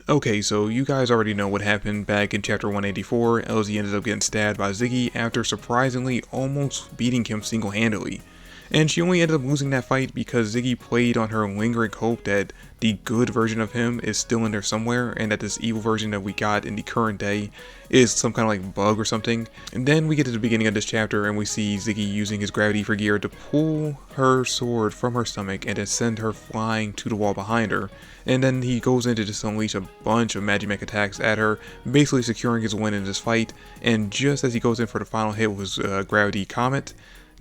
Okay, so you guys already know what happened back in chapter 184. Elsie ended up getting stabbed by Ziggy after surprisingly almost beating him single-handedly. And she only ended up losing that fight because Ziggy played on her lingering hope that the good version of him is still in there somewhere, and that this evil version that we got in the current day is some kind of like bug or something. And then we get to the beginning of this chapter and we see Ziggy using his gravity for gear to pull her sword from her stomach and then send her flying to the wall behind her. And then he goes in to just unleash a bunch of Magimech attacks at her, basically securing his win in this fight. And just as he goes in for the final hit with his gravity comet,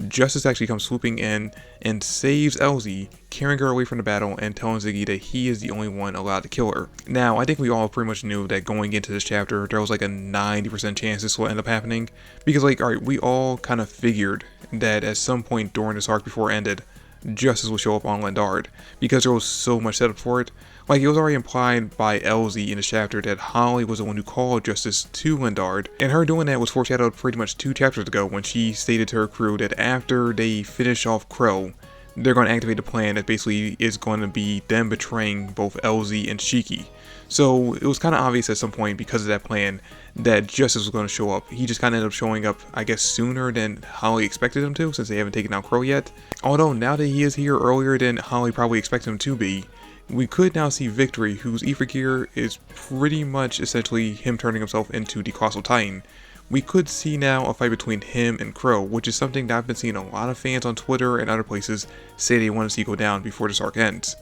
Justice actually comes swooping in and saves Elsie, carrying her away from the battle and telling Ziggy that he is the only one allowed to kill her. Now, I think we all pretty much knew that going into this chapter, there was like a 90% chance this will end up happening. Because alright, we all kind of figured that at some point during this arc before it ended, Justice will show up on Lindard, because there was so much setup for it. Like, it was already implied by Elsie in the chapter that Holly was the one who called Justice to Lindard, and her doing that was foreshadowed pretty much 2 chapters ago when she stated to her crew that after they finish off Crow, they're going to activate a plan that basically is going to be them betraying both Elsie and Shiki. So it was kind of obvious at some point because of that plan that Justice was going to show up. He just kind of ended up showing up, I guess, sooner than Holly expected him to, since they haven't taken out Crow yet. Although now that he is here earlier than Holly probably expected him to be, we could now see Victory, whose ether gear is pretty much essentially him turning himself into the Colossal Titan. We could see now a fight between him and Crow, which is something that I've been seeing a lot of fans on Twitter and other places say they want to see go down before this arc ends.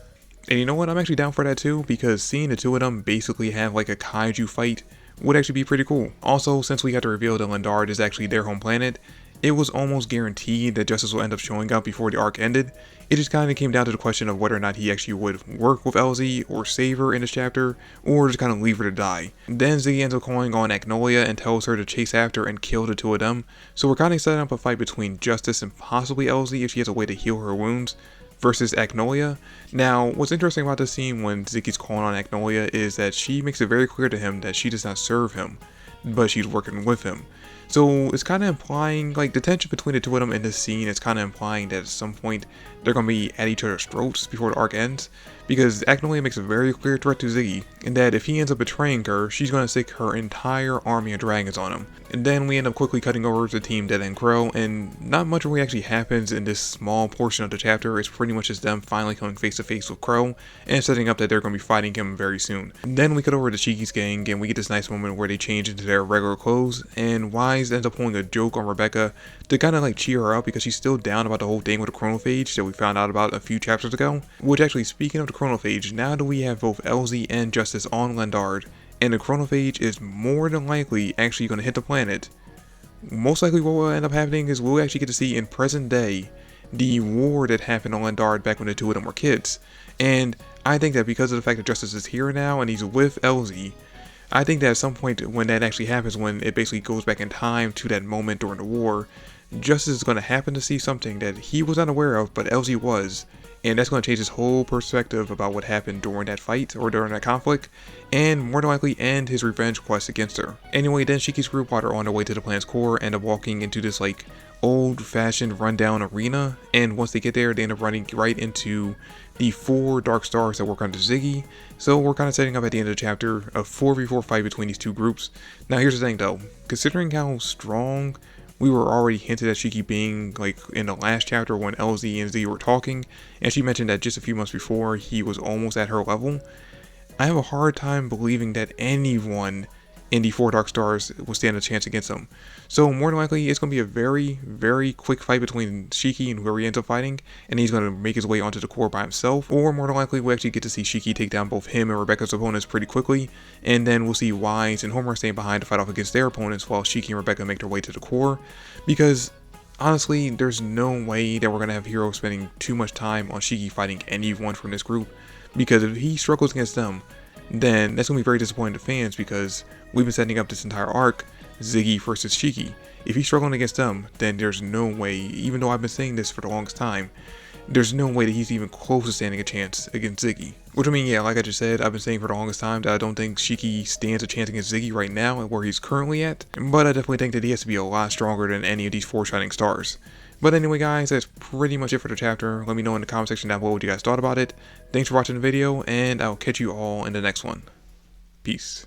And you know what, I'm actually down for that too, because seeing the two of them basically have like a kaiju fight would actually be pretty cool. Also, since we got to reveal that Lindard is actually their home planet, it was almost guaranteed that Justice will end up showing up before the arc ended. It just kind of came down to the question of whether or not he actually would work with Elsie or save her in this chapter, or just kind of leave her to die. Then Ziggy ends up calling on Agnolia and tells her to chase after and kill the two of them. So we're kind of setting up a fight between Justice and possibly Elsie if she has a way to heal her wounds, versus Agnolia. Now, what's interesting about this scene when Ziggy's calling on Agnolia is that she makes it very clear to him that she does not serve him, but she's working with him. So it's kind of implying, like, the tension between the two of them in this scene is kind of implying that at some point they're going to be at each other's throats before the arc ends, because Agnolia makes a very clear threat to Ziggy, and that if he ends up betraying her, she's going to stick her entire army of dragons on him. And then we end up quickly cutting over to Team Dead and Crow, and not much really actually happens in this small portion of the chapter. It's pretty much just them finally coming face to face with Crow, and setting up that they're going to be fighting him very soon. And then we cut over to Shiki's gang, and we get this nice moment where they change into their regular clothes, and Wise ends up pulling a joke on Rebecca to kind of like cheer her up because she's still down about the whole thing with the chronophage that we found out about a few chapters ago. Which actually, speaking of the chronophage, now that we have both Elsie and Justice on Lindard, and the chronophage is more than likely actually going to hit the planet, most likely what will end up happening is we'll actually get to see in present day the war that happened on Lindard back when the two of them were kids. And I think that because of the fact that Justice is here now and he's with Elsie, I think that at some point when that actually happens, when it basically goes back in time to that moment during the war, Justice is going to happen to see something that he was unaware of, but Elsie was, and that's going to change his whole perspective about what happened during that fight, or during that conflict, and more than likely end his revenge quest against her. Anyway, then Shiki's group, while they're on their way to the planet's core, end up walking into this like old-fashioned rundown arena, and once they get there, they end up running right into the 4 Dark Stars that work under Ziggy. So we're kind of setting up at the end of the chapter a 4v4 fight between these two groups. Now here's the thing though, considering how strong we were already hinted at Shiki being, like in the last chapter when Elsie and Ziggy were talking, and she mentioned that just a few months before he was almost at her level, I have a hard time believing that anyone in the 4 Dark Stars will stand a chance against him. So more than likely, it's going to be a very, very quick fight between Shiki and whoever he ends up fighting, and he's going to make his way onto the core by himself. Or more than likely, we'll actually get to see Shiki take down both him and Rebecca's opponents pretty quickly, and then we'll see Wise and Homer staying behind to fight off against their opponents while Shiki and Rebecca make their way to the core. Because honestly, there's no way that we're going to have Hero spending too much time on Shiki fighting anyone from this group, because if he struggles against them, then that's going to be very disappointing to fans, because we've been setting up this entire arc, Ziggy versus Shiki. If he's struggling against them, then there's no way, even though I've been saying this for the longest time, there's no way that he's even close to standing a chance against Ziggy. Which, I mean, yeah, like I just said, I've been saying for the longest time that I don't think Shiki stands a chance against Ziggy right now and where he's currently at, but I definitely think that he has to be a lot stronger than any of these 4 shining stars. But anyway guys, that's pretty much it for the chapter. Let me know in the comment section down below what you guys thought about it. Thanks for watching the video, and I'll catch you all in the next one. Peace.